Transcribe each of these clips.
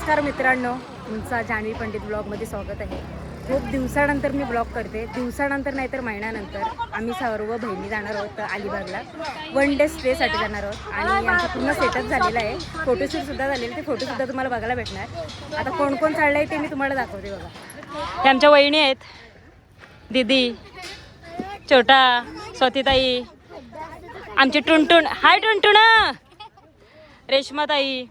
नमस्कार मित्रांनो, तुमचा जान्हवी पंडित ब्लॉगमध्ये स्वागत आहे. खूप दिवसानंतर मी ब्लॉग करते. दिवसानंतर नाही तर महिन्यानंतर आम्ही सर्व बहिणी जाणार आहोत अलिबागला. 1 डे स्टेसाठी जाणार आहोत आणि आमचा पूर्ण सेटअप झालेला आहे. फोटोशूटसुद्धा झालेलं, ते फोटोसुद्धा तुम्हाला बघायला भेटणार. आता कोण कोण चाललं आहे ते मी तुम्हाला दाखवते. बघा, हे आमच्या वहिनी आहेत, दीदी, छोटा, स्वातीताई, आमची टुनटुन, हाय टुनटुन, रेश्माताई,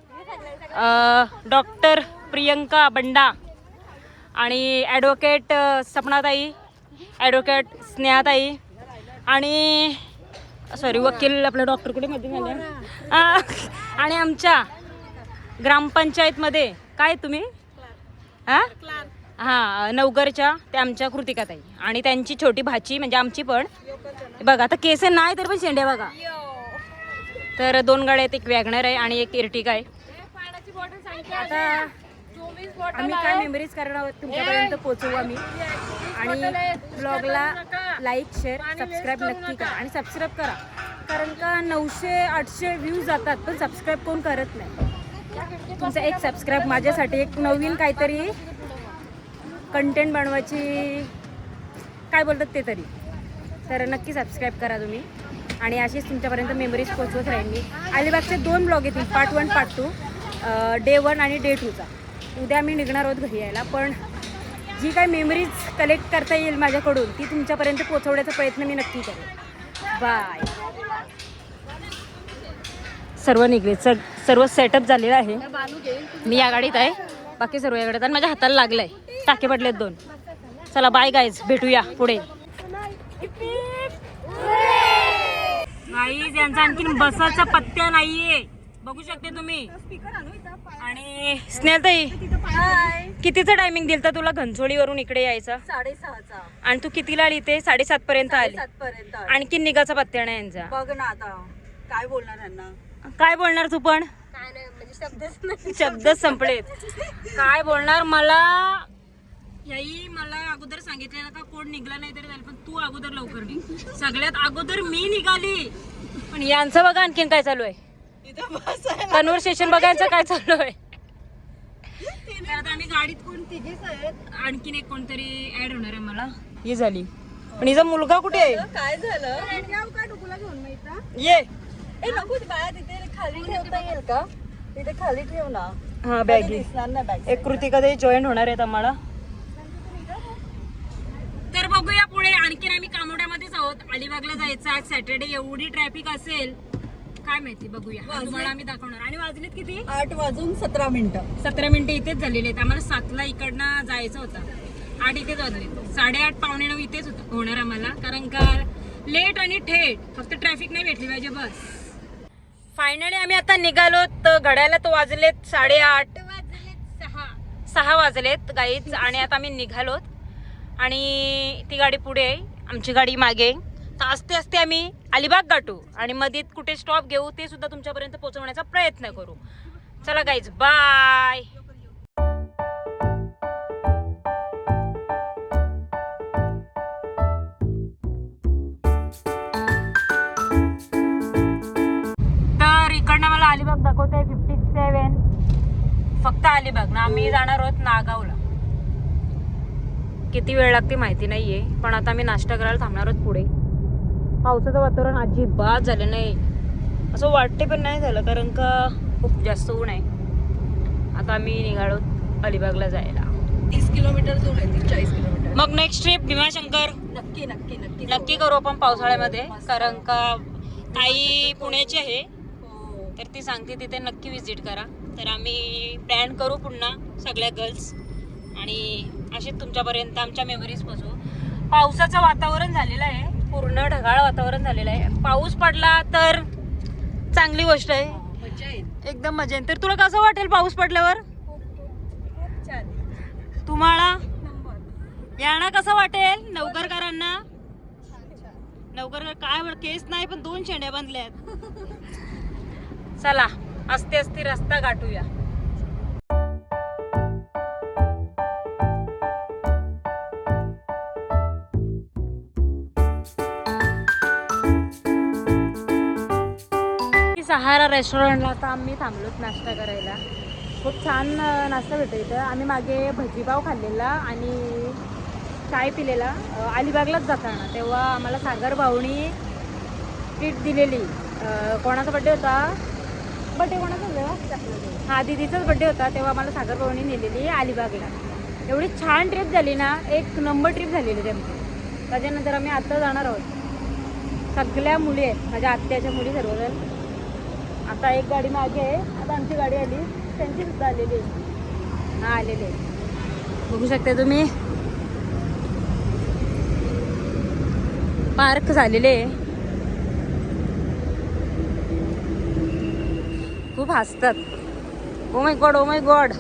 डॉक्टर प्रियंका बंडा आणि ॲडव्होकेट सपनाताई, ॲडव्होकेट स्नेहाताई आणि सॉरी वकील आपला डॉक्टर कुठे मध्ये झाले, आणि आमच्या ग्रामपंचायतमध्ये काय तुम्ही हां नवगरच्या त्या आमच्या कृतिकाताई आणि त्यांची छोटी भाची म्हणजे आमची पण. बघा आता केस नाही तर पण शेंड्या बघा. तर 2 गाड्या आहेत, एक वॅगनर आहे आणि एक इर्टिगा आहे. आता आम्ही काय मेमरीज करणार आहोत तुमच्यापर्यंत पोहोचवू आम्ही. आणि ब्लॉगला लाईक, शेअर, सबस्क्राईब नक्की करा. आणि सबस्क्राईब करा कारण का 900-800 व्ह्यूज जातात पण सबस्क्राईब कोण करत नाही. तुमचा एक सबस्क्राईब माझ्यासाठी एक नवीन काहीतरी कंटेंट बनवायची काय बोलतात ते तरी. तर नक्की सबस्क्राईब करा तुम्ही. आणि अशीच तुमच्यापर्यंत मेमरीज पोहोचवत राहील मी. अलिबागचे 2 ब्लॉग येतील, पार्ट 1 पार्ट 2, डे 1 आणि डे 2चा. उद्या मी निघणार आहोत घरी यायला. पण जी काही मेमरीज कलेक्ट करता येईल माझ्याकडून ती तुमच्यापर्यंत पोहोचवण्याचा प्रयत्न मी नक्की करेन. बाय. सर्व निघले, सर्व सेटअप झालेलं आहे. मी या गाडीत आहे, बाकी सर्व या गाडीत. आणि माझ्या हाताला लागलंय, टाके पडलेत 2. चला बाय गाईज, भेटूया पुढे. गाईज यांचा आणखीन बसाचा पत्त्या नाहीये, बघू शकते तुम्ही. आणि स्नेहलताई, कितीचा टायमिंग दिलता तुला घनसोळीवरून इकडे यायचा? 6:30चा. आणि तू कितीला आली? ते 7:30 पर्यंत आली. 7 पर्यंत. आणखीन निघाचा पत्त्या नाही यांचा. बघ ना आता काय बोलणार यांना. काय बोलणार तू पण? काय नाही म्हणजे शब्दच संपलेत. काय बोलणार? मला याई मला अगोदर सांगितलेलं का कोण निघला नाही तरी झालं, पण तू अगोदर लवकर निघ. सगळ्यात अगोदर मी निघाली. पण यांचं बघा आणखीन काय चालू आहे, कन्व्हर्सेशन बघायचं काय चालू आहे. आता आम्ही गाडीत कोण तिघेच आहेत, आणखीन एक कोणतरी ऍड होणार आहे. मला ही झाली. पण हिचा मुलगा कुठे आहे? काय झालं? काय डुकूला घेऊन माहिती ये नको बाया, तिथे खाली ठेवता येईल का? तिथे खाली ठेव ना. हा बॅग दिसणार नाही बॅग. एक कृतिका ते जॉईन होणार आहेत आम्हाला. तर बघूया पुढे. आणखीन आम्ही कामोड्यामध्येच आहोत. अलिबागला जायचं आज सॅटर्डे. एवढी ट्रॅफिक असेल काय माहिती, बघूया. तुम्हाला आम्ही दाखवणार. आणि वाजलेत किती? 8:17. 17 मिनिटं इथेच झालेले आहेत. आम्हाला 7ला इकडनं जायचं होतं. 8 इथेच वाजले. 8:30 पावणे 9 इथेच होणार आम्हाला, कारण का लेट आणि थेट. फक्त ट्रॅफिक नाही भेटली पाहिजे बस. फायनली आम्ही आता निघालो. तर घड्याला तो वाजलेत 8:30, 6 वाजलेत गाईज. आणि आता आम्ही निघालोत आणि ती गाडी पुढे आहे, आमची गाडी मागे. तर असते असते आम्ही अलिबाग गाठू आणि मध्ये कुठे स्टॉप घेऊ ते सुद्धा तुमच्यापर्यंत पोहोचवण्याचा प्रयत्न करू. चला गाईज, बाय. तर इकडनं मला अलिबाग दाखवत आहे 57. फक्त अलिबाग ना. आम्ही जाणार आहोत नागावला. किती वेळ लागते माहिती नाहीये, पण आता आम्ही नाश्ता करायला थांबणार आहोत पुढे. पावसाचं वातावरण अजिबात झालं नाही, असं वाटते पण नाही झालं, कारण का खूप जास्त ऊन आहे. आता आम्ही निघालो अलिबागला जायला. 30 किलोमीटर दूर आहे, 40 किलोमीटर. मग नेक्स्ट ट्रिप भीमाशंकर नक्की नक्की नक्की नक्की करू आपण पावसाळ्यामध्ये, कारण का ताई पुण्याची आहे. तर ती सांगते तिथे नक्की विजिट करा. तर आम्ही प्लॅन करू पुन्हा सगळ्या गर्ल्स आणि असे तुमच्यापर्यंत आमच्या मेमरीज पोचवू. पावसाचं वातावरण झालेलं आहे, पूर्ण ढगाळ वातावरण झालेलं आहे. पाऊस पडला तर चांगली गोष्ट आहे, मजा येईल, एकदम मजा येईल. तर तुला कसं वाटेल पाऊस पडल्यावर? खूप छान. तुम्हाला यांना कसं वाटेल? नवकरकरांना? नवकर काय केस नाही पण 2 शेंड्या बांधल्यात. चला असते असते रस्ता गाठूया. सहारा रेस्टॉरंटला आता आम्ही थांबलोत नाश्ता करायला. खूप छान नाश्ता भेटतो इथं. आम्ही मागे भजीपाव खाल्लेला आणि चाय पिलेला अलिबागलाच जाताना. तेव्हा आम्हाला सागर भाऊनी ट्रीट दिलेली. कोणाचा बड्डे होता? बड्डे कोणाचा होता? हा दीदीचाच बड्डे होता. तेव्हा आम्हाला सागर भाऊनी नेलेली अलिबागला. एवढी छान ट्रिप झाली ना, एक नंबर ट्रिप झालेली त्यांची. त्याच्यानंतर आम्ही आत्ता जाणार आहोत. सगळ्या मुली आहेत, माझ्या आत्याच्या मुली सर्वजण. आता एक गाडी मागे आहे, आता आमची गाडी आली, त्यांची सुद्धा आलेली आहे. हा आलेले बघू शकता तुम्ही. पार्क झालेले, खूप हसतात. Oh my God, oh my God.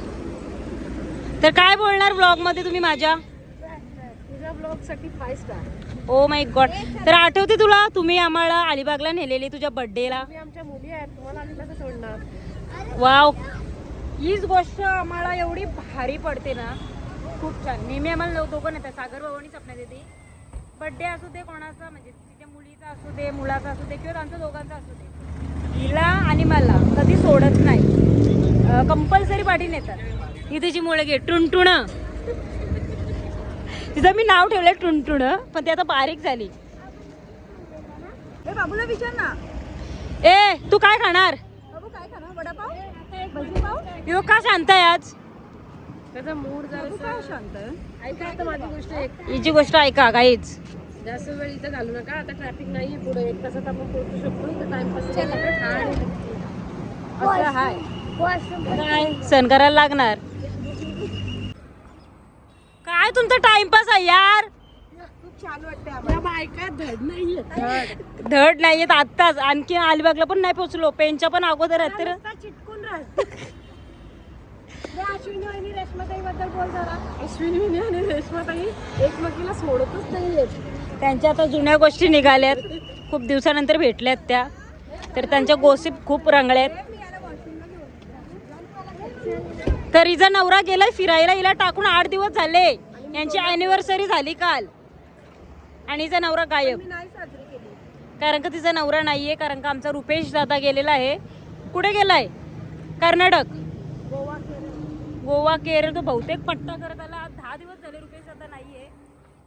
तर काय बोलणार ब्लॉग मध्ये तुम्ही माझ्या? तुझ्या ब्लॉगसाठी 5 स्टार. Oh my God. तर आठवते तुला, तुम्ही आम्हाला अलिबागला नेलेली तुझ्या बर्थडेला? तुम्ही आमच्या मुली आहेत, तुम्हाला आम्ही कसं सोडणार? वाव, हीच गोष्ट आम्हाला एवढी भारी पडते ना, खूप छान. नेहमी आम्हाला दोघं नेतात, सागर भाऊनी सपना देते. बड्डे असू दे कोणाचा, म्हणजे तिच्या मुलीचा असू दे, मुलाचा असू दे, किंवा आमच्या दोघांचा असू दे, हिला आणि मला कधी सोडत नाही, कंपल्सरी पाठी नेतात. ही तिची मुळे घे टुनटुण. तिचं मी नाव ठेवलंय टुनटुण, पण ती आता बारीक झाली. बाबूला विचार ना. ए तू काय खाणार? बाबू काय खाणार? वडापाव? भजीपाव? यो का शांत आहे आज? त्याचा मूड जरा काय शांत आहे. ऐका आता माझी गोष्ट, हिची गोष्ट ऐका काहीच. जास्त वेळ इथं घालू नका. आता ट्रॅफिक नाही पुढे, 1 तासात आपण पोहोचू शकतो. इथं टाइमपास असं हाय. काय सण करायला लागणार? काय तुमचा टाइमपास आहे यार? खूप छान वाटते आम्हाला. बायका धड नाहीये. धड नाहीयेत. आत्ताच आणखी अलिबागला पण नाही पोहोचलो, पेनच्या पण अगोदर आहेत. तर चिटकून राहते. अश्विनी आणि रेश्माताई बद्दल बोल जरा. अश्विनी आणि रेश्माताई एकमेकीला सोडतच नाहीयेत. त्यांच्या आता जुन्या गोष्टी निघाल्यात, खूप दिवसानंतर भेटल्यात त्या. तर त्यांच्या गोसिप खूप रंगल्यात. तर हिचा नवरा गेलाय फिरायला, हिला टाकून 8 दिवस झाले. यांची अॅनिव्हर्सरी झाली काल आणि हिचा नवरा गायब. कारण का तिचा नवरा नाहीये, कारण का आमचा रुपेश दादा गेलेला आहे. कुठे गेलाय? कर्नाटक, गोवा, केरळ. तो बहुतेक पट्टा करत आला. 10 दिवस झाले रुपेश दादा नाहीये.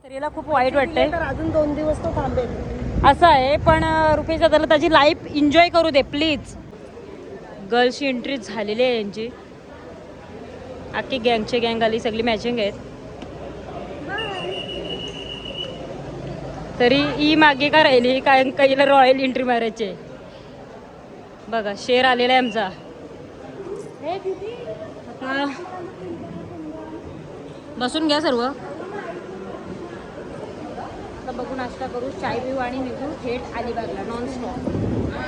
तर याला खूप वाईट वाटतंय. तर अजून 2 दिवस तो थांबेल असं आहे. पण रुपेश दादाला त्याची लाईफ एन्जॉय करू दे प्लीज. गर्ल्सची एंट्री झालेली आहे यांची. अख्खी गँगची गँग आली, सगळी मॅचिंग आहेत. तरी ही मागे का राहिली? काय काहीला रॉयल एंट्री मारायची. बघा शेर आलेला आहे आमचा. आता बसून घ्या सर्व. आता बघू, नाश्ता करू, चाय पिऊ आणि निघू थेट अलिबागला नॉन स्टॉप.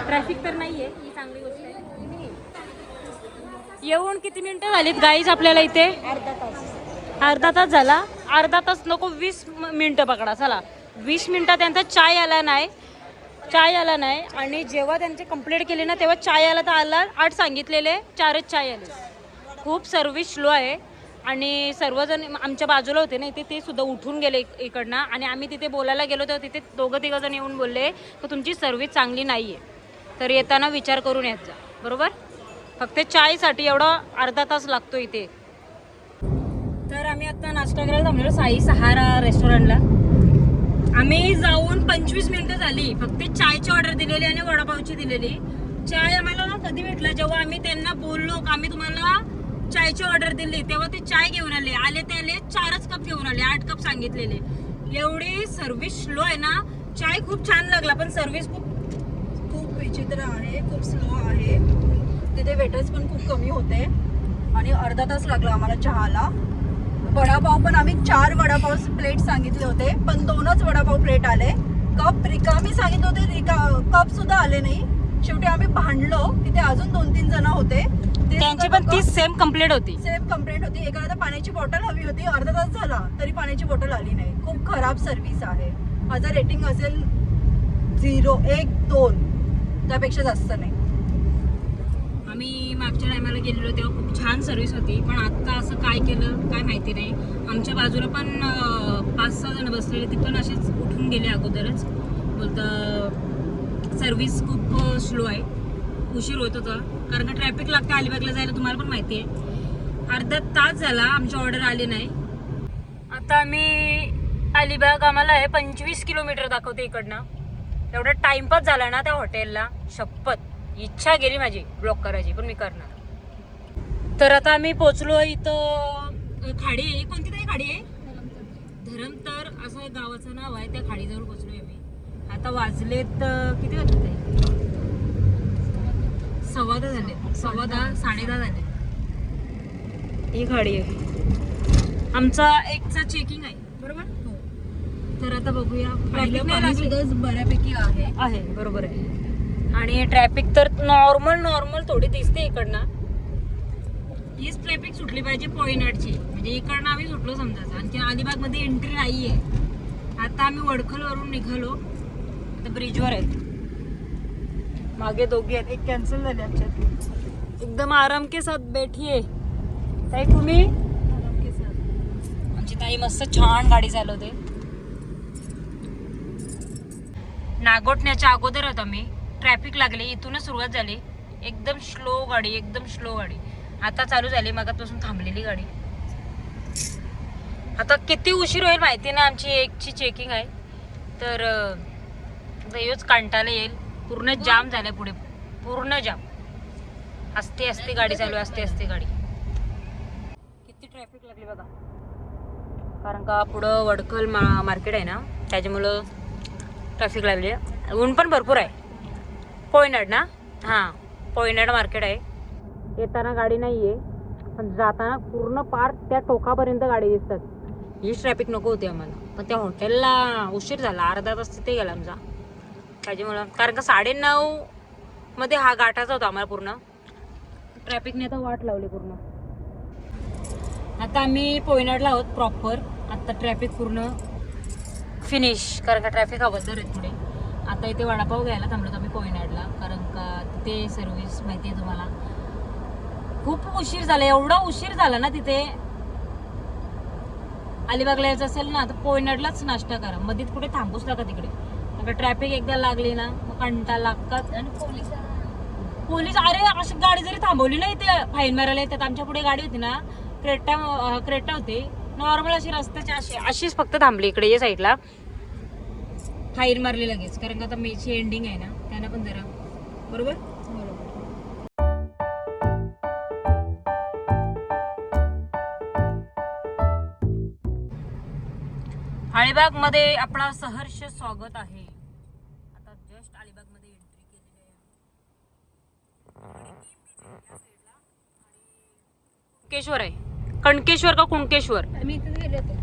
ट्रॅफिक तर नाहीये, ही चांगली गोष्ट आहे. येऊन किती मिनिटं झालीत गाईज आपल्याला इथे? अर्धा तास झाला. अर्धा तास नको, 20 मिनिटं पकडा. चला 20 मिनिटात त्यांचा चाय आला नाही. आणि जेव्हा त्यांचे कंप्लीट केले ना, तेव्हा चाय आला तर आला. 8 सांगितलेले, 4च चाय आले. खूप सर्व्हिस स्लो आहे. आणि सर्वजण आमच्या बाजूला होते ना इथे, ते सुद्धा उठून गेले इकडनं. आणि आम्ही तिथे बोलायला गेलो तर तिथे 2-3 येऊन बोलले की तुमची सर्व्हिस चांगली नाही आहे, तर येताना विचार करून येत जा. बरोबर? फक्त चायसाठी एवढा अर्धा तास लागतो इथे. तर आम्ही आता नाश्ता करायला थांबलेलो साई सहारा रेस्टॉरंटला. आम्ही जाऊन 25 मिनिटं झाली. फक्त चायची ऑर्डर दिलेली आणि वडापावची दिलेली. चाय आम्हाला ना कधी भेटला, जेव्हा आम्ही त्यांना बोललो की आम्ही तुम्हाला चायची ऑर्डर दिली, तेव्हा ते चाय घेऊन आले. ते 4च कप घेऊन आले. 8 कप सांगितलेले. एवढी सर्व्हिस स्लो आहे ना. चाय खूप छान लागला, पण सर्व्हिस खूप विचित्र आहे, खूप स्लो आहे. तिथे वेटर्स पण खूप कमी होते आणि अर्धा तास लागला आम्हाला चहाला. वडापाव पण आम्ही 4 वडापाव प्लेट सांगितले होते, पण 2च वडापाव प्लेट आले. कप रिकामी सांगितले होते, कप सुद्धा आले नाही. शेवटी आम्ही भांडलो. तिथे अजून 2-3 जण होते, त्यांची पण ती सेम कंप्लेंट होती. एकाला पाण्याची बॉटल हवी होती. अर्धा तास झाला तरी पाण्याची बॉटल आली नाही. खूप खराब सर्व्हिस आहे. माझा रेटिंग असेल 0, 1, 2, त्यापेक्षा जास्त नाही. आम्ही मागच्या टायमाला गेलेलो तेव्हा खूप छान सर्व्हिस होती, पण आता असं काय केलं काय माहिती नाही. आमच्या बाजूला पण 5-6 जण बसलेले, ते पण असेच उठून गेले अगोदरच. बोलता सर्व्हिस खूप स्लो आहे, उशीर होत होता. कारण का ट्रॅफिक लागतं अलिबागला जायला, तुम्हाला पण माहिती आहे. अर्धा तास झाला आमची ऑर्डर आली नाही. आता आम्ही अलिबाग आम्हाला आहे 25 किलोमीटर दाखवते इकडनं. एवढा टाइमपास झाला ना त्या हॉटेलला, शपथ इच्छा गेली माझी ब्लॉक करायची, पण मी करणार. तर आता आम्ही पोचलो इथं. खाडी आहे, कोणती तरी खाडी आहे, धरमतर असं गावाचं नाव आहे. त्या खाडीजवळ पोचलोय आम्ही. आता वाजलेत किती वाजले ते? 10:15 झाले, 10:15 10:30 झाले. ही खाडी आहे. आमचा एकचा चेकिंग आहे बरोबर. हो. तर आता बघूया. बऱ्यापैकी आहे बरोबर आहे. आणि ट्रॅफिक तर नॉर्मल थोडी दिसते इकडनं. हीच ट्रॅफिक सुटली पाहिजे पॉईंटची, म्हणजे इकडनं आम्ही सुटलो समजायचं. आणखी अलिबाग मध्ये एंट्री नाहीये. आता आम्ही वडखल वरून निघालो. आता ब्रिजवर आहेत. मागे दोघी आहेत, एक कॅन्सल झाली आमच्यात. एकदम आराम के साथ बैठिये. ताई तुम्ही? आमची ताई मस्त छान गाडी चालवते. नागोठण्याच्या अगोदर होतो आम्ही. ट्रॅफिक लागले, इथूनच सुरुवात झाली. एकदम स्लो गाडी. आता चालू झाली, मगापासून थांबलेली गाडी. आता किती उशीर होईल माहिती ना. आमची एकची चेकिंग आहे. तर योच कंटाळा येईल. पूर्ण जाम झालाय पुढे, पूर्ण जाम. असते गाडी चालू, असते गाडी. किती ट्रॅफिक लागली बघा. कारण का पुढं वडखल मार्केट आहे ना, त्याच्यामुळं ट्रॅफिक लागली. ऊन पण भरपूर आहे. पोयनाड ना, हां पोयनाड मार्केट आहे. येताना गाडी नाही आहे, पण जाताना पूर्ण पार त्या टोकापर्यंत गाडी दिसतात. हीच ट्रॅफिक नको होती आम्हाला. पण त्या हॉटेलला उशीर झाला, अर्धा तास तिथे गेला आमचा त्याच्यामुळं. कारण का 9:30 मध्ये हा गाठाचा होता आम्हाला पूर्ण. ट्रॅफिकने आता वाट लावली पूर्ण. आता आम्ही पोयनाडला आहोत प्रॉपर. आता ट्रॅफिक पूर्ण फिनिश, कारण का ट्रॅफिक अबद्दल आहे पुढे. आता इथे वडापाव घ्यायला थांबलो आम्ही पोयनाडला, कारण का तिथे सर्व्हिस माहिती आहे तुम्हाला. खूप उशीर झाला, एवढा उशीर झाला ना तिथे. अलिबागला यायचं असेल ना तर पोयनाडलाच नाश्ता करा, मध्ये कुठे थांबूच नका तिकडे. कारण ट्रॅफिक एकदा लागली ना मग कंटाळा लागतात. आणि पोलीस अरे अशी गाडी जरी थांबवली ना इथे फाईन मारायला येतात. आमच्या पुढे गाडी होती ना, क्रेटा होती नॉर्मल अशी रस्त्याची, अशीच फक्त थांबली इकडे या साईडला, फाईन मारली लगेच. कारण का आता मेची एंडिंग आहे ना, त्यांना पण जरा बरोबर. अलिबाग मध्ये आपला सहर्ष स्वागत आहे. आता जस्ट अलिबाग मध्ये एंट्री केलेली आहे. कुणकेश्वर आहे, कणकेश्वर का कुणकेश्वर. मी इथे गेले होते.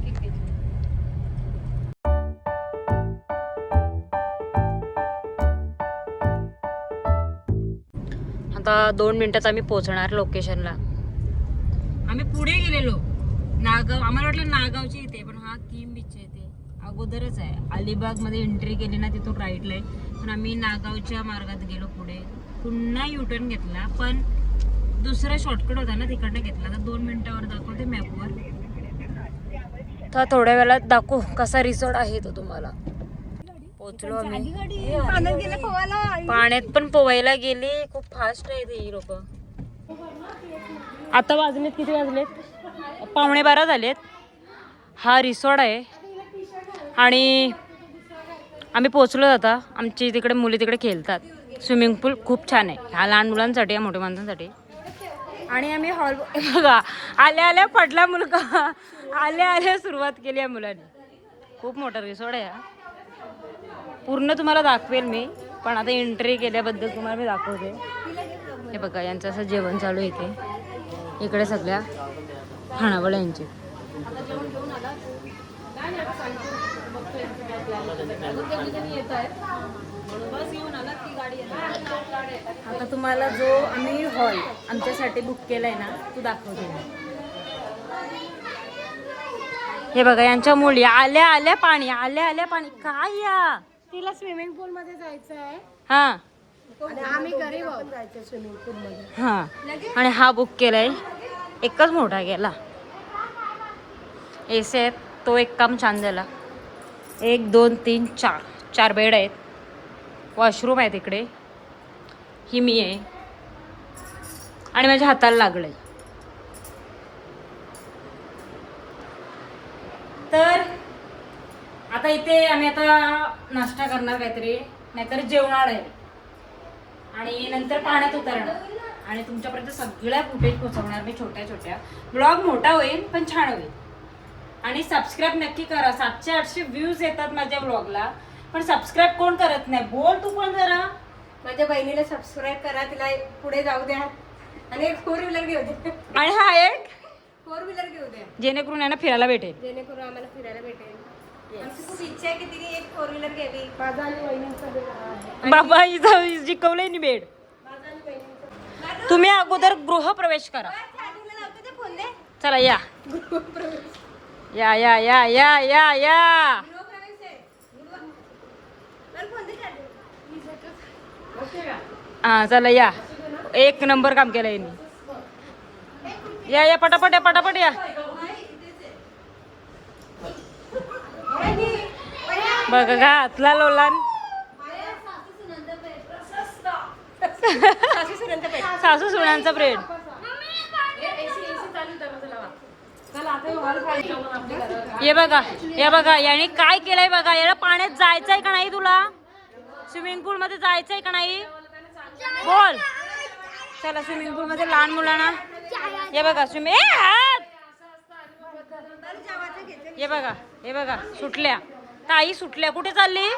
आता 2 मिनिटात आम्ही पोहोचणार लोकेशनला. आम्ही पुढे गेलेलो नागाव, आम्हाला वाटलं नागावची इथे, पण हा किम बीच आहे ते अगोदरच आहे. अलिबाग मध्ये एंट्री केली ना तिथून राईटला आहे, पण आम्ही नागावच्या मार्गात गेलो पुढे. पुन्हा युटर्न घेतला, पण दुसरा शॉर्टकट होता ना तिकडनं घेतला. तर 2 मिनिटावर दाखवते मॅपवर. तर थोड्या वेळात दाखवू कसा रिसॉर्ट आहे तो तुम्हाला. पोहोचलो आम्ही. पाण्यात पण पोवायला गेले. खूप फास्ट आहे ते लोक. आता वाजलेत किती वाजलेत? 11:15 झालेत. हा रिसॉर्ट आहे आणि आम्ही पोचलो. आता आमची तिकडे मुली तिकडे खेळतात. स्विमिंग पूल खूप छान आहे, ह्या लहान मुलांसाठी, या मोठ्या माणसांसाठी. आणि आम्ही हॉल बघा, आल्या पडला मुलगा, आल्या सुरुवात केली या मुलांनी. खूप मोठा रिसॉर्ट आहे हा. पूर्ण तुम्हाला दाखवेल मी, पण आता एंट्री केल्याबद्दल तुम्हाला मी दाखवते. हे बघा यांचं असं जेवण चालू आहे इथे. इकडे सगळ्या खानावळ यांचे. आता तुम्हाला जो आम्ही हॉल आमच्यासाठी बुक केलाय ना तो दाखवते. हे बघा यांच्या मुली आल्या पाणी काय या. तिला स्विमिंग पूल मध्ये जायचं आहे. हा आणि आम्ही घरी जायचं स्विमिंग पूल मध्ये. हा आणि हा बुक केलाय, एकच मोठा गेला. एसी आहेत, तो एक काम छान झाला. 1 2 3 4 बेड आहेत. वॉशरूम आहे तिकडे. ही मी आहे आणि माझ्या हाताला लागलंय. तर आता इथे आम्ही आता नाश्ता करणार काहीतरी, नाहीतर जेवणार आहे आणि नंतर पाण्यात उतरणार आणि तुमच्यापर्यंत सगळ्या फुटेज पोहोचवणार मी छोट्या छोट्या. ब्लॉग मोठा होईल पण छान होईल. आणि सबस्क्राईब नक्की करा. 700-800 व्ह्यूज येतात माझ्या ब्लॉगला, पण सबस्क्राईब कोण करत नाही. बोल तू पण जरा. माझ्या बहिणीला सबस्क्राईब करा, तिला पुढे जाऊ द्या आणि एक 4 व्हीलर घेऊ दे. आणि हा एक 4 व्हीलर घेऊ दे, जेणेकरून यांना फिरायला भेटेल. जेणेकरून आम्हाला फिरायला भेटेल. आमची खूप इच्छा आहे की तिने एक 4 व्हीलर घ्यावी. माझा आणि बहिणींचा बाबा इथं जिकवलंय नि बेड. तुम्ही अगोदर गृहप्रवेश करा. चला या या या या या या या. हा चला या. एक नंबर काम केलं यांनी. या या पटापट या पटापट या. बघा घातला लोलान. सासू सुनांचा ब्रेड. ये बघा या बघा याने काय केलंय बघा. याला पाण्यात जायचंय का नाही तुला? स्विमिंग पूल मध्ये जायचंय का नाही बोल. चला स्विमिंग पूल मध्ये लहान मुलांना. हे बघा हे बघा हे बघा सुटल्या ताई सुटल्या. कुठे चालली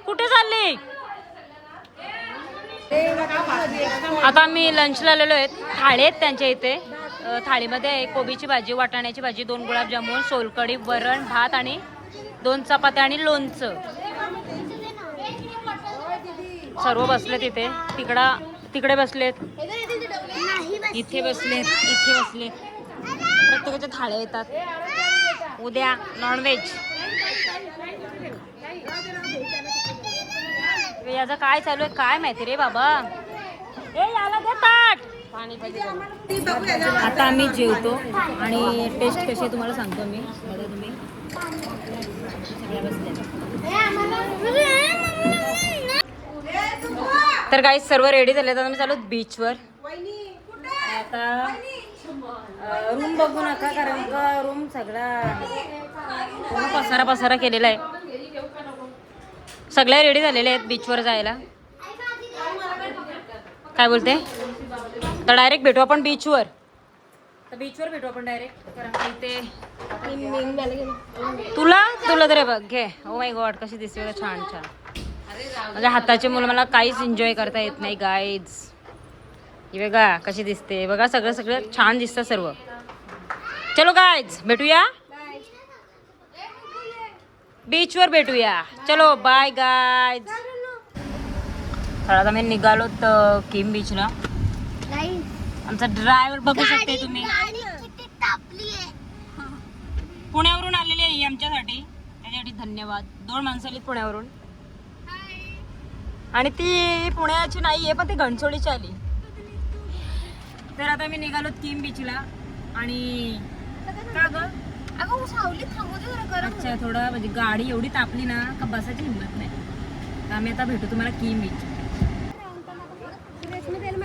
कुठे चालली? आता आम्ही लंचला आलेलो आहेत. थाळी आहेत त्यांच्या इथे. थाळीमध्ये आहे कोबीची भाजी, वाटाण्याची भाजी, 2 गुलाबजामुन, सोलकढी, वरण भात आणि 2 चपात्या आणि लोणचं. सर्व बसलेत इथे. तिकडे बसलेत, इथे बसलेत, इथे बसलेत. प्रत्येकाच्या थाळ्या येतात. उद्या नॉनव्हेज. याचं काय चालू आहे काय माहिती रे बाबा. ए याला दे ताट. आता आम्ही जेवतो आणि टेस्ट कशी आहे तुम्हाला सांगतो मी. बघा तुम्ही सगळ्या बसल्या. तर काही सर्व रेडी झाले. तर आम्ही चालू बीचवर. आता रूम बघू नका कारण का रूम सगळा पसारा पसारा केलेला आहे. सगळे रेडी झालेले आहेत बीचवर जायला. काय बोलते? तर डायरेक्ट भेटू आपण बीचवर. तर बीचवर भेटू आपण डायरेक्ट कारण का इथे तुला तरी बघ घे. ओ माय गॉड कशी दिसते बघा. छान छान. माझ्या हाताचे मुलं मला काहीच एन्जॉय करता येत नाही गाईज. ही बघा कशी दिसते बघा. सगळं छान दिसतं सर्व. चलो गाईज भेटूया बीचवर भेटूया. चलो बाय गाईज. तर आता मी निघालो किम बीचला. आमचा ड्रायव्हर बघू शकते तुम्ही. पुण्यावरून आलेली आहे आमच्यासाठी. त्याच्यासाठी धन्यवाद. 2 माणसं आलीत पुण्यावरून आणि ती पुण्याची नाही आहे पण ती घणसोळीची आली. तर आता मी निघालो किम बीचला. आणि का ग अच्छा थोडं म्हणजे गाडी एवढी तापली ना का बसायची हिंमत नाही. तर आम्ही आता भेटू तुम्हाला किम बीच.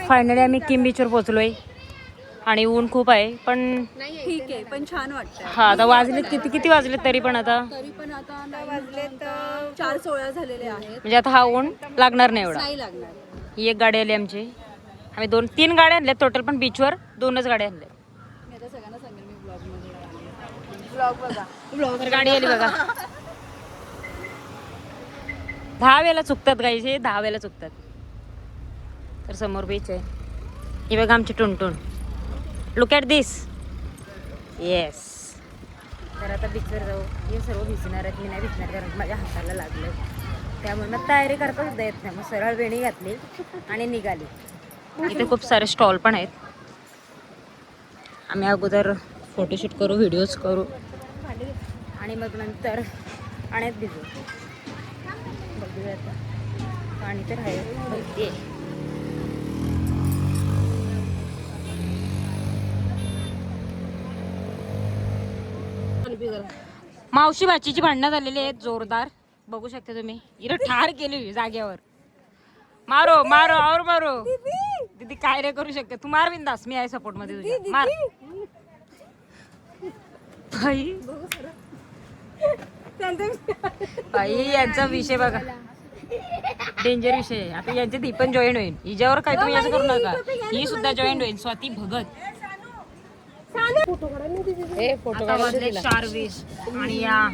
फायनली आम्ही किम बीचवर पोहोचलोय आणि ऊन खूप आहे पण ठीक आहे पण छान वाटतं. हा आता वाजलेत किती वाजलेत तरी पण आता वाजलेत 4:16 झालेले आहेत. म्हणजे आता हा ऊन लागणार नाही एवढा. नाही लागणार. ही एक गाडी आली आमची. आम्ही 2-3 गाड्या आणल्या टोटल पण बीचवर 2च गाड्या आणल्या. मी आता सगळ्यांना सांगेल मी ब्लॉग मध्ये. ब्लॉग बघा. तर गाडी आली बघा. 10 वेळेला चुकतात गाईज. हे 10 वेळेला चुकतात. तर समोर बीच आहे. ही बघा आमची Tuntun. Look at this. Yes. तर आता बीचवर जाऊ. हे सर्व भिजणार आहेत. मी नाही भिजणार कारण माझ्या हाताला लागलं. त्यामुळे मग तयारी करता सुद्धा येत नाही. मग सरळ वेणी घातली आणि निघाली. इथे खूप सारे स्टॉल पण आहेत. आम्ही अगोदर फोटोशूट करू, व्हिडिओज करू आणि मग नंतर पाण्यात भिजू. बघूया आता. पाणी तर आहे बघते. मावशी भाचीची भांडणं झालेली आहेत जोरदार. बघू शकता तुम्ही. इथं ठार केली जाग्यावर. मारो मारो और मारो. दीदी काय रे करू शकते. तू मार बिंदास. मी आहे सपोर्ट मध्ये तुझ्या. मार भाई. बाई यांचा विषय बघा, डेंजर विषय आहे. आता यांच्यात ही पण जॉईन होईल. हिच्यावर काही तुम्ही असं करू नका. ही सुद्धा जॉईन होईल. स्वाती भगत. आता वाजले 4:20 आणि या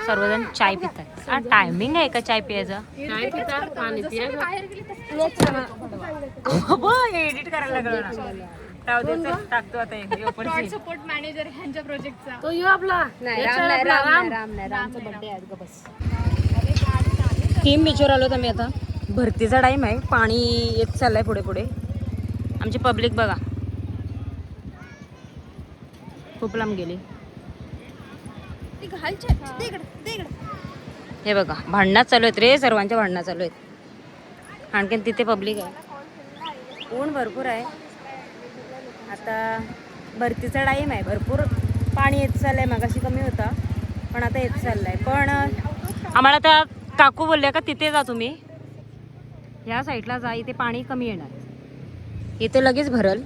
सर्वजण चाय पितात. हा टायमिंग आहे का चाय प्यायचा? एडिट करायला लागलं ना. राहू दे, चल, टाकतो आता हे open scene. सपोर्ट मॅनेजर ह्यांच्या प्रोजेक्टचा. तो यो आपला टीम बीचवर आलो तर मी आता. भरतीचा टाइम आहे, पाणी येत चाललंय पुढे पुढे. आमची पब्लिक बघा खूप लांब गेली. हे बघा भांडणं चालू आहेत रे, सर्वांच्या भांडणं चालू आहेत. आणखीन तिथे पब्लिक आहे, ऊन भरपूर आहे. आता भरतीचा टाईम आहे, भरपूर पाणी येत चाललंय. मगाशी कमी होता पण आता येत चाललंय. पण आम्हाला त्या काकू बोलल्या का तिथे जा तुम्ही, ह्या साईडला जा, इथे पाणी कमी येणार, इथे लगेच भरल.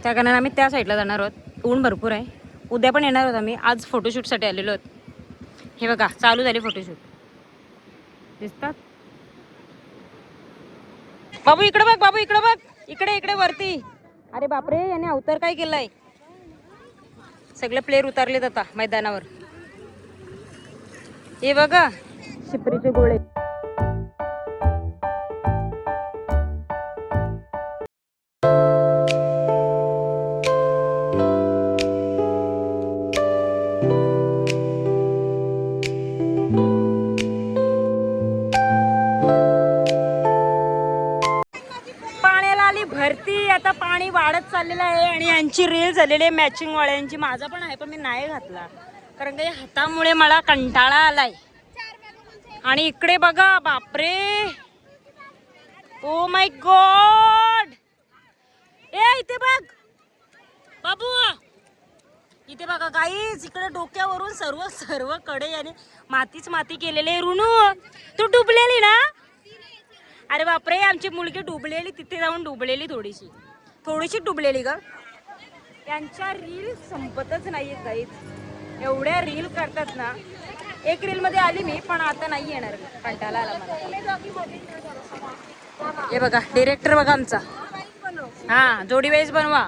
त्या कारणाने आम्ही त्या साईडला जाणार आहोत. ऊन भरपूर आहे. उद्या पण येणार आहोत आम्ही. आज फोटोशूटसाठी आलेलो आहोत. हे बघा चालू झाले फोटोशूट, दिसतात. बाबू इकडे बघ, बाबू इकडे बघ, इकडे इकडे वरती. अरे बापरे, याने अवतार काय केलाय. सगळे प्लेयर उतरलेत आता मैदानावर. हे बघा शिपरीचे गोळे. भरती आता पाणी वाढत चाललेलं आहे आणि यांची रील झालेली आहे मॅचिंग वाळ्यांची. माझा पण आहे पण मी नाही घातला कारण का हातामुळे मला कंटाळा आलाय. आणि इकडे बघा बापरे, ओ माय गॉड. ए इथे बघ बाबू, इथे बघा गाईज, इकडे डोक्यावरून सर्व सर्व कडे याने मातीच माती केलेले. ऋणू तू डुबलेली ना. अरे बापरे, आमची मुलगी डुबलेली, तिथे जाऊन डुबलेली, थोडीशी डुबलेली ग. यांच्या रील संपतच नाहीये काहीच, एवढ्या रील करतात ना. एक रील मध्ये आली मी पण आता नाही येणार, कंटाळा आला मला. हे बघा डिरेक्टर बघा आमचा. हा जोडी वेळेस बनवा.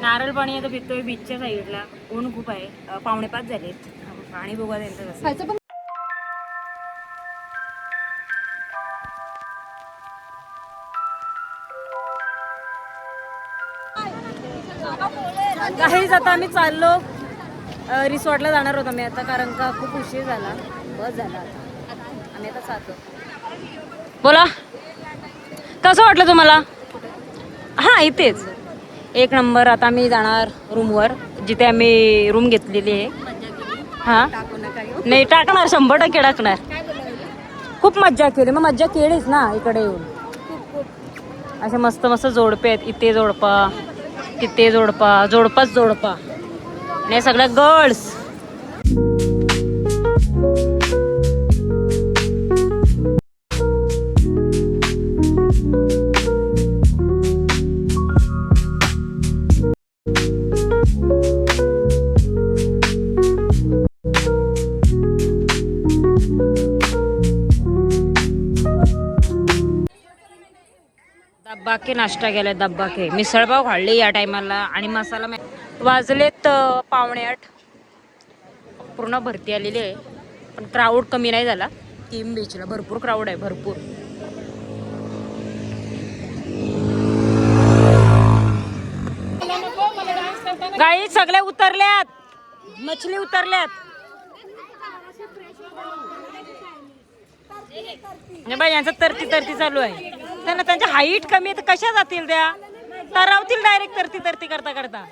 नारळ पाणी आता पितोय बीचच्या साईडला. ऊन खूप आहे, 4:45 झालेत. पाणी बघा त्यांचं. काहीच आता आम्ही चाललो रिसॉर्टला जाणार होतो आम्ही आता, कारण का खूप उशीर झाला, बस झाला आता. आम्ही आता चाललो. बोला कसं वाटलं तुम्हाला? हां इथेच एक नंबर. आता मी जाणार रूमवर, जिथे आम्ही रूम घेतलेली आहे. हां नाही टाकणार, 100% टाकणार. खूप मज्जा केली. मग मज्जा केलीच ना इकडे येऊन. असे मस्त मस्त जोडपे आहेत, इथे जोडपा, तिथे जोडपा, जोडपाच जोडपा आणि सगळ्या गर्ल्स. दब्बाके नाश्ता केलाय, दब्बाके मिसळपाव खाल्ली या टायमाला आणि मसाला. वाजलेत 7:45. पूर्ण भरती आलेली आहे पण क्राऊड कमी नाही झाला. टीम बीचला भरपूर क्राऊड आहे, भरपूर. गाई सगळे उतरल्यात, मछली उतरल्यात. बाई यांचं तरती तरती चालू आहे. त्यांना त्यांच्या हाईट कमी आहे तर कशा जातील त्या, तरवतील डायरेक्ट तरती तरती करता करता.